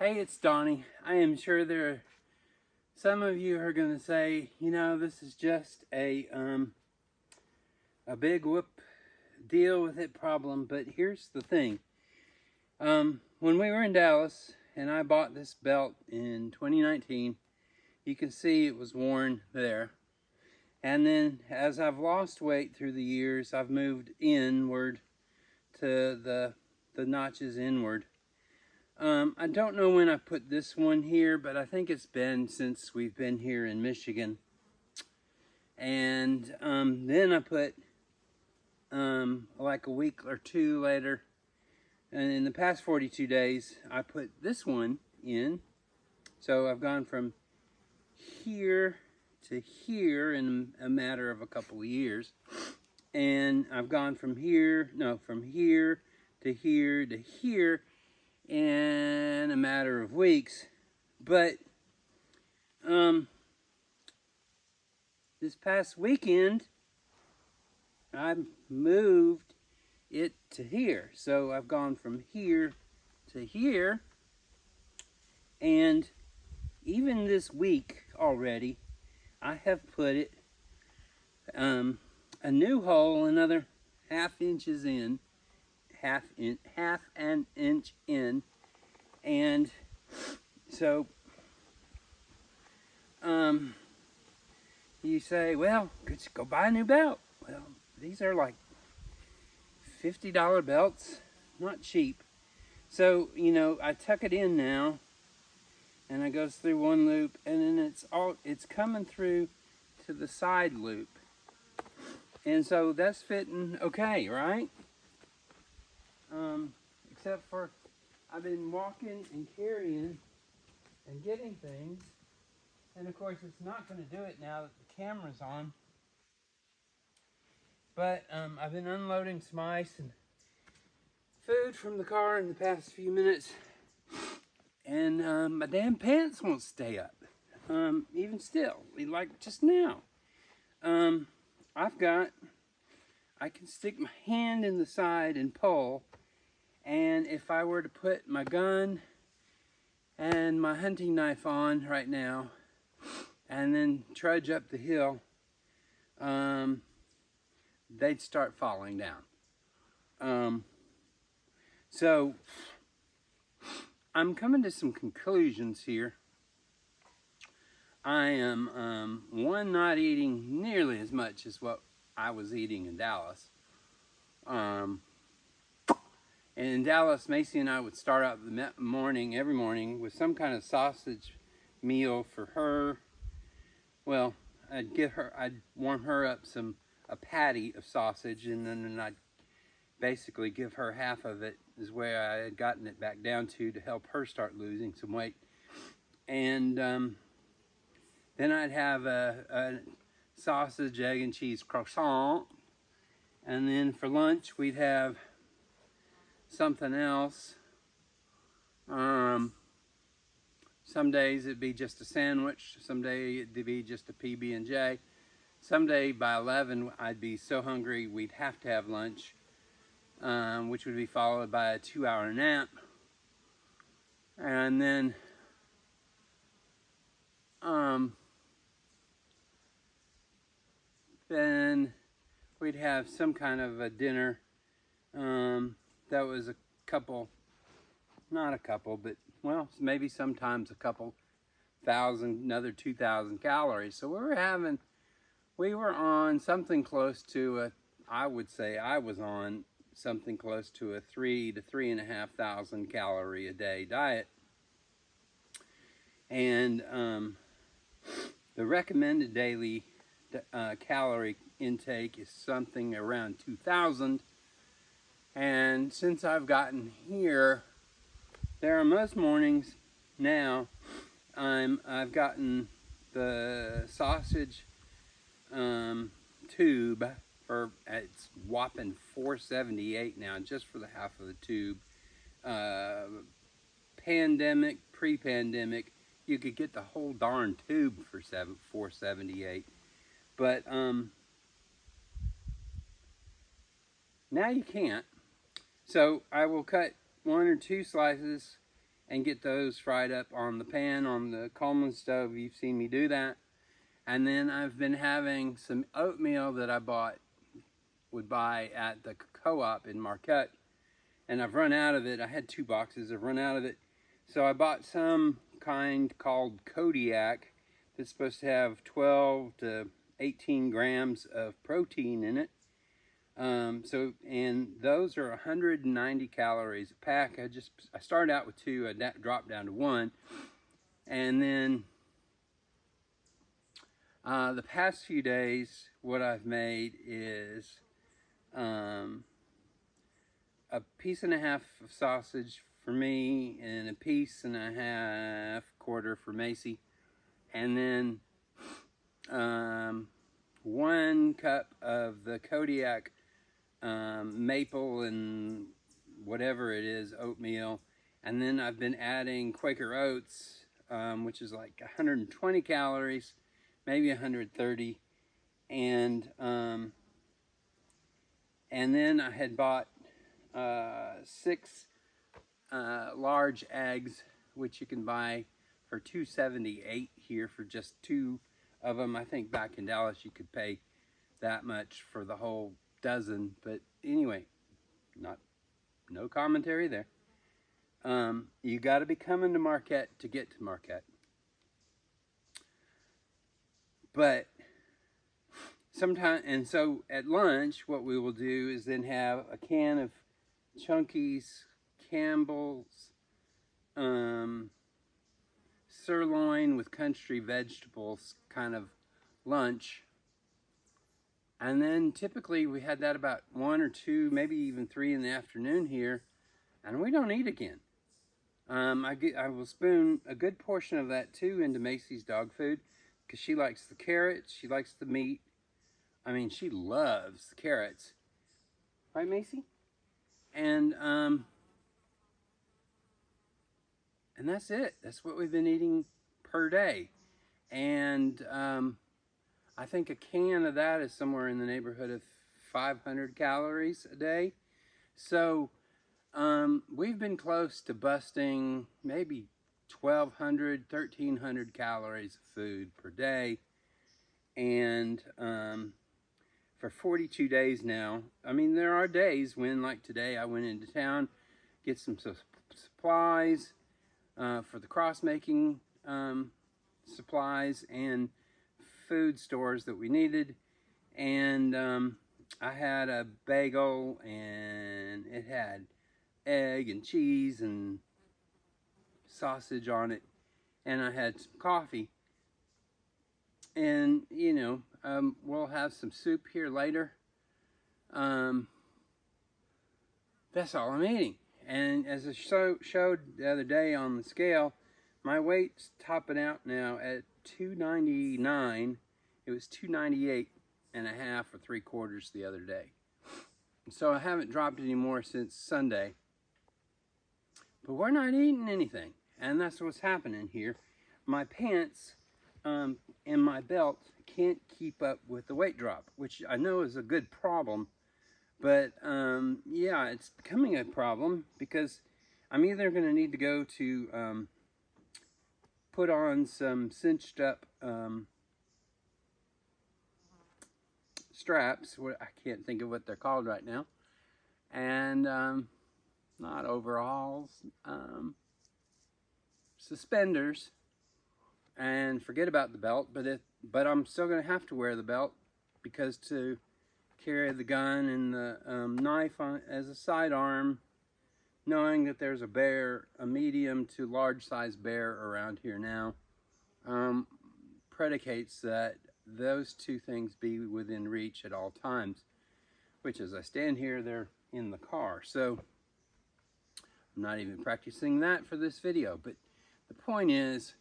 Hey, it's Donnie. I am sure there are some of you are going to say, this is just a big whoop deal with it problem. But here's the thing. When we were in Dallas and I bought this belt in 2019, you can see it was worn there. And then as I've lost weight through the years, I've moved inward to the notches inward. I don't know when I put this one here, but I think it's been since we've been here in Michigan. And then I put like a week or two later, and in the past 42 days, I put this one in. So I've gone from here to here in a matter of a couple of years. And I've gone from here to here to here in a matter of weeks. But this past weekend I moved it to here, so I've gone from here to here, and even this week already I have put it a new hole another half an inch in, and so you say, well, could you go buy a new belt? Well, these are like $50 belts, not cheap. So I tuck it in now, and it goes through one loop, and then it's coming through to the side loop, and so that's fitting okay, right? Except for I've been walking and carrying and getting things, and of course it's not going to do it now that the camera's on. But I've been unloading some ice and food from the car in the past few minutes, and my damn pants won't stay up. Even still, like just now. I can stick my hand in the side and pull, and if I were to put my gun and my hunting knife on right now and then trudge up the hill, they'd start falling down. So I'm coming to some conclusions here. I am not eating nearly as much as what I was eating in Dallas. And in Dallas, Macy and I would start out the morning, every morning, with some kind of sausage meal for her. Well, I'd warm her up a patty of sausage, and then I'd basically give her half of it, is where I had gotten it back down to help her start losing some weight. And then I'd have a sausage, egg, and cheese croissant. And then for lunch, we'd have something else. Some days it'd be just a sandwich. Some day it'd be just a PB&J. Someday by 11, I'd be so hungry we'd have to have lunch, which would be followed by a 2-hour nap. And then we'd have some kind of a dinner that was maybe sometimes a couple thousand, another 2,000 calories. So we were on something close to I would say I was on something close to a 3,000 to 3,500 calorie a day diet. And the recommended daily calorie intake is something around 2,000. And since I've gotten here, there are most mornings now I've gotten the sausage tube for, it's whopping $4.78 now, just for the half of the tube. Pre-pandemic, you could get the whole darn tube for $4.78. But now you can't. So I will cut 1 or 2 slices and get those fried up on the pan on the Coleman stove. You've seen me do that. And then I've been having some oatmeal that I would buy at the co-op in Marquette, and I've run out of it. I had 2 boxes. I've run out of it, so I bought some kind called Kodiak that's supposed to have 12 to 18 grams of protein in it. And those are 190 calories a pack. I started out with 2. I dropped down to 1, and then the past few days, what I've made is a piece and a half of sausage for me, and a piece and a half, quarter for Macy, and then 1 cup of the Kodiak maple and whatever it is oatmeal, and then I've been adding Quaker Oats, which is like 120 calories, maybe 130, and then I had bought 6 large eggs, which you can buy for $2.78 here for just 2 of them. I think back in Dallas you could pay that much for the whole dozen, but anyway, no commentary there. You got to be coming to Marquette to get to Marquette. But sometimes, and so at lunch, what we will do is then have a can of Chunky's, Campbell's, sirloin with country vegetables kind of lunch. And then typically we had that about 1 or 2, maybe even 3 in the afternoon here, and we don't eat again. I will spoon a good portion of that too into Macy's dog food, because she likes the carrots, she likes the meat. I mean, she loves the carrots. Right, Macy? And that's it. That's what we've been eating per day. And I think a can of that is somewhere in the neighborhood of 500 calories a day. So we've been close to busting maybe 1,200, 1,300 calories of food per day. And for 42 days now, I mean, there are days when, like today, I went into town, get some supplies for the cross-making supplies and food stores that we needed, and I had a bagel, and it had egg and cheese and sausage on it, and I had some coffee, and you know, we'll have some soup here later. That's all I'm eating. And as I showed the other day on the scale, my weight's topping out now at 299. It was 298 and a half or 3/4 the other day. So I haven't dropped any more since Sunday. But we're not eating anything, and that's what's happening here. My pants and my belt can't keep up with the weight drop, which I know is a good problem. But yeah, it's becoming a problem because I'm either going to need to go to put on some cinched up straps. I can't think of what they're called right now. And not overalls, suspenders, and forget about the belt. But I'm still going to have to wear the belt, because to carry the gun and the knife as a sidearm, knowing that there's a medium to large size bear around here now, predicates that those 2 things be within reach at all times, which as I stand here, they're in the car. So I'm not even practicing that for this video. But the point is,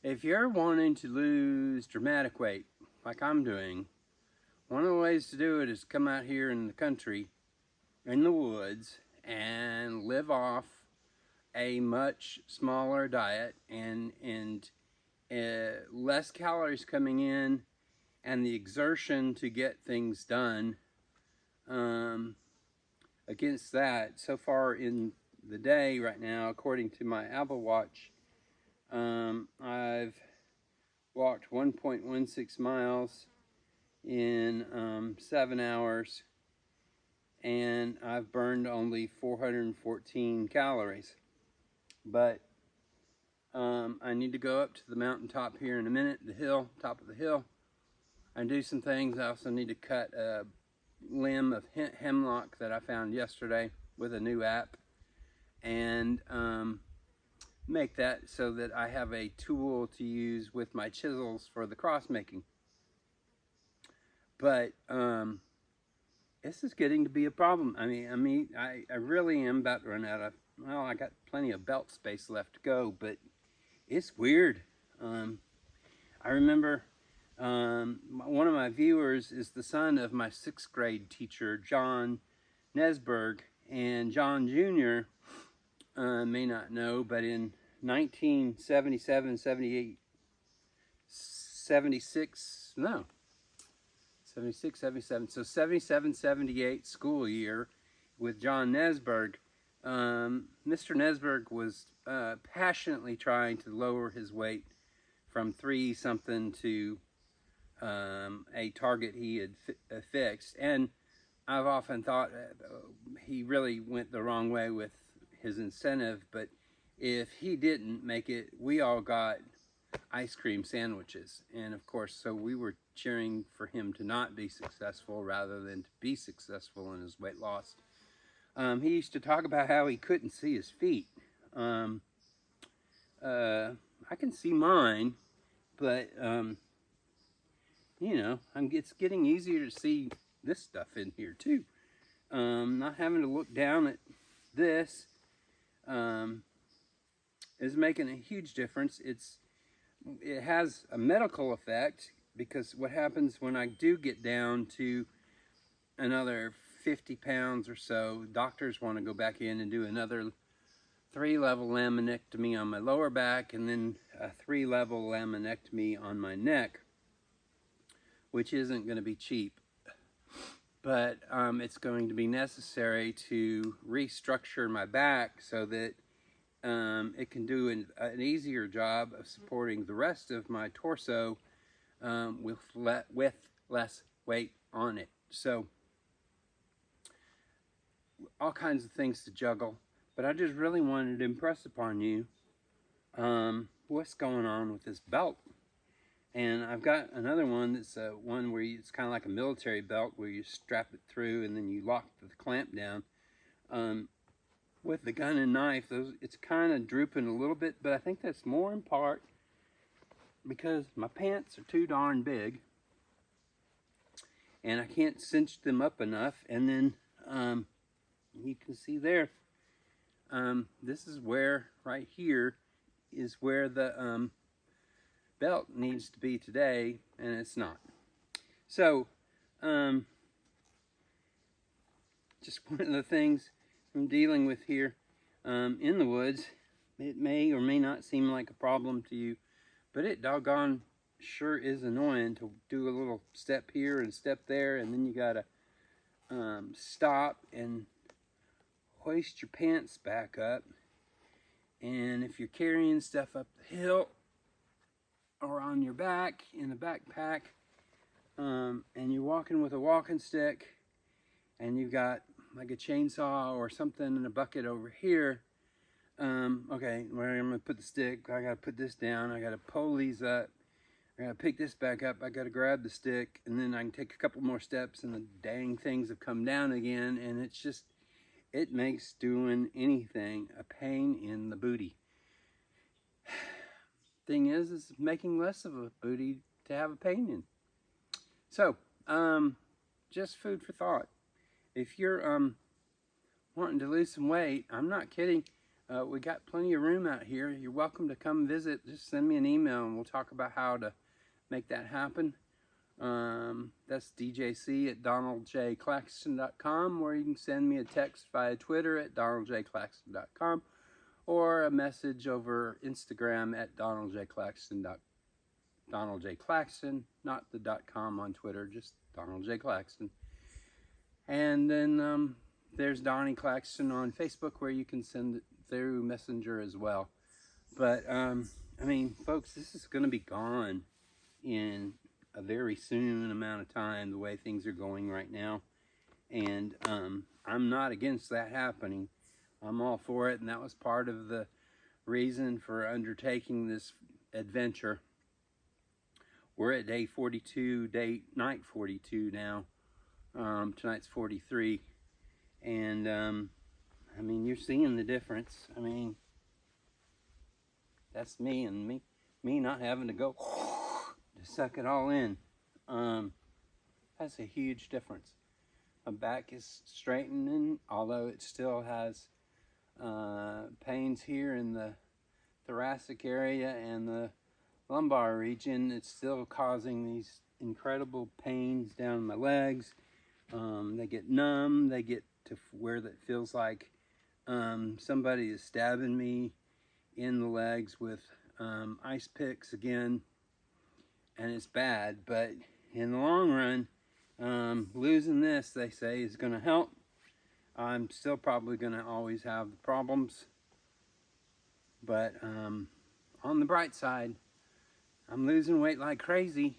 if you're wanting to lose dramatic weight, like I'm doing, one of the ways to do it is come out here in the country, in the woods, and live off a much smaller diet and less calories coming in, and the exertion to get things done against that, so far in the day right now, according to my Apple Watch, I've walked 1.16 miles in 7 hours, and I've burned only 414 calories. But I need to go up to the mountaintop here in a minute, top of the hill, and do some things. I also need to cut a limb of hemlock that I found yesterday with a new app, and make that so that I have a tool to use with my chisels for the cross making. But this is getting to be a problem. I really am about to run out of, well, I got plenty of belt space left to go, but it's weird. I remember one of my viewers is the son of my 6th grade teacher, John Nesberg, and John Jr. May not know, but in 1977, 78, 76, no, 76, 77, so 77, 78 school year with John Nesberg, Mr. Nesberg was passionately trying to lower his weight from 3 something to a target he had fixed. And I've often thought he really went the wrong way with his incentive, but if he didn't make it, we all got ice cream sandwiches. And of course, so we were cheering for him to not be successful rather than to be successful in his weight loss. He used to talk about how he couldn't see his feet. I can see mine, but you know, it's getting easier to see this stuff in here too. Not having to look down at this is making a huge difference. It has a medical effect, because what happens when I do get down to another 50 pounds or so, doctors want to go back in and do another 3-level laminectomy on my lower back, and then a 3-level laminectomy on my neck, which isn't going to be cheap. But it's going to be necessary to restructure my back so that it can do an easier job of supporting the rest of my torso with less weight on it. So, all kinds of things to juggle. But I just really wanted to impress upon you what's going on with this belt. And I've got another one that's one where it's kind of like a military belt, where you strap it through and then you lock the clamp down. With the gun and knife, it's kind of drooping a little bit, but I think that's more in part because my pants are too darn big and I can't cinch them up enough. And then you can see there, this is where, right here, is where the belt needs to be today, and it's not. So, just one of the things I'm dealing with here in the woods. It may or may not seem like a problem to you, but it doggone sure is annoying to do a little step here and step there, and then you gotta stop and hoist your pants back up. And if you're carrying stuff up the hill or on your back in a backpack, and you're walking with a walking stick, and you've got like a chainsaw or something in a bucket over here, okay, where I'm gonna put the stick, I gotta put this down, I gotta pull these up, I gotta pick this back up, I gotta grab the stick, and then I can take a couple more steps and the dang things have come down again, and it's just, it makes doing anything a pain in the booty. Thing is making less of a booty to have a pain in. So, just food for thought. If you're wanting to lose some weight, I'm not kidding. We got plenty of room out here. You're welcome to come visit. Just send me an email and we'll talk about how to make that happen. That's djc@donaldjclaxton.com, or you can send me a text via Twitter at donaldjclaxton.com, or a message over Instagram at donaldjclaxton. Donald J. Claxton, not the .com on Twitter, just Donald J. Claxton. And then, there's Donnie Claxton on Facebook, where you can send it through Messenger as well. But I mean, folks, this is going to be gone in a very soon amount of time, the way things are going right now. And I'm not against that happening. I'm all for it, and that was part of the reason for undertaking this adventure. We're at day 42, night 42 now. Tonight's 43, and I mean, you're seeing the difference. I mean, that's me, and me not having to go to suck it all in. That's a huge difference. My back is straightening, although it still has pains here in the thoracic area and the lumbar region. It's still causing these incredible pains down my legs. They get numb. They get to where that feels like somebody is stabbing me in the legs with ice picks again, and it's bad. But in the long run, losing this, they say, is going to help. I'm still probably going to always have the problems, but on the bright side, I'm losing weight like crazy.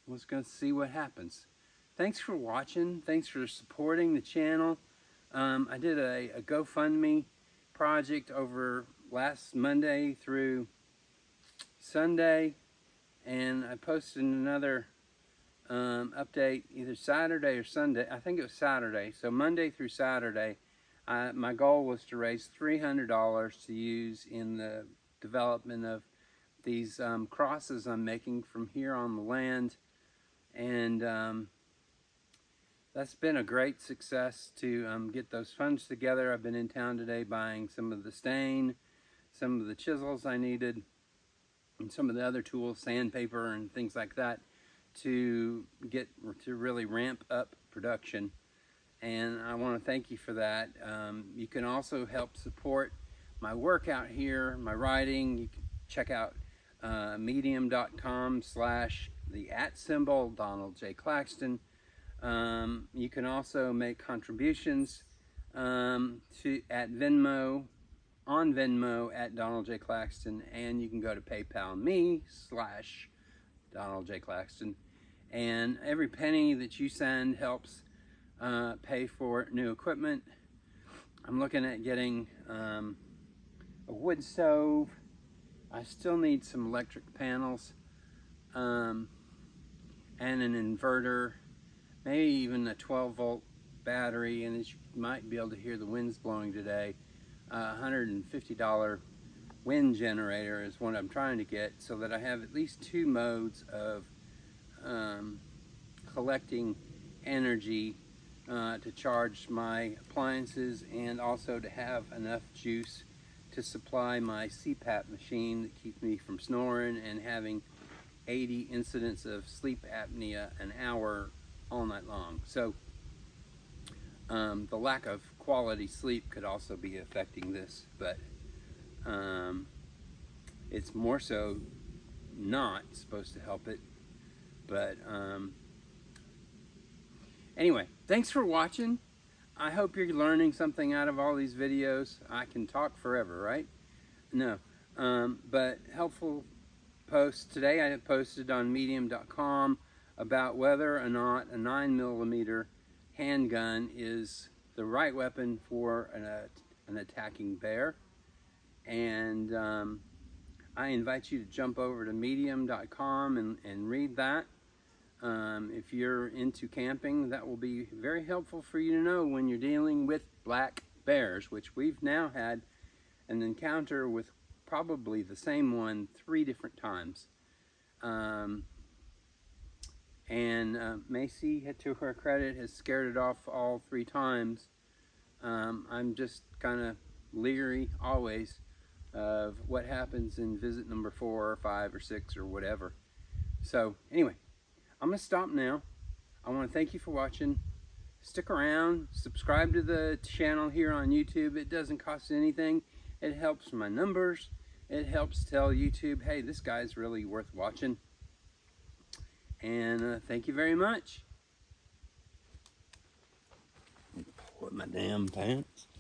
Let's go see what happens. Thanks for watching. Thanks for supporting the channel. I did a GoFundMe project over last Monday through Sunday, and I posted another update either Saturday or Sunday. I think it was Saturday. So Monday through Saturday, my goal was to raise $300 to use in the development of these crosses I'm making from here on the land. And that's been a great success to get those funds together. I've been in town today buying some of the stain, some of the chisels I needed, and some of the other tools, sandpaper and things like that, to really ramp up production. And I want to thank you for that. You can also help support my work out here, my writing. You can check out medium.com/the @ Donald J. Claxton. You can also make contributions at Venmo, on Venmo at Donald J. Claxton, and you can go to PayPal me/Donald J. Claxton. And every penny that you send helps pay for new equipment. I'm looking at getting a wood stove. I still need some electric panels, and an inverter, maybe even a 12-volt battery. And as you might be able to hear the winds blowing today, $150 wind generator is what I'm trying to get, so that I have at least two modes of collecting energy to charge my appliances, and also to have enough juice to supply my CPAP machine that keeps me from snoring and having 80 incidents of sleep apnea an hour all night long. So the lack of quality sleep could also be affecting this, but it's more so not supposed to help it. But anyway, thanks for watching. I hope you're learning something out of all these videos. I can talk forever, right? No. But helpful posts. Today I posted on medium.com about whether or not a 9mm handgun is the right weapon for an attacking bear. And I invite you to jump over to medium.com and read that. If you're into camping, that will be very helpful for you to know when you're dealing with black bears, which we've now had an encounter with probably the same one 3 different times. Macy, to her credit, has scared it off all 3 times. I'm just kind of leery always of what happens in visit number 4 or 5 or 6 or whatever. So anyway, I'm going to stop now. I want to thank you for watching. Stick around. Subscribe to the channel here on YouTube. It doesn't cost anything. It helps my numbers. It helps tell YouTube, hey, this guy's really worth watching. And thank you very much. my damn pants.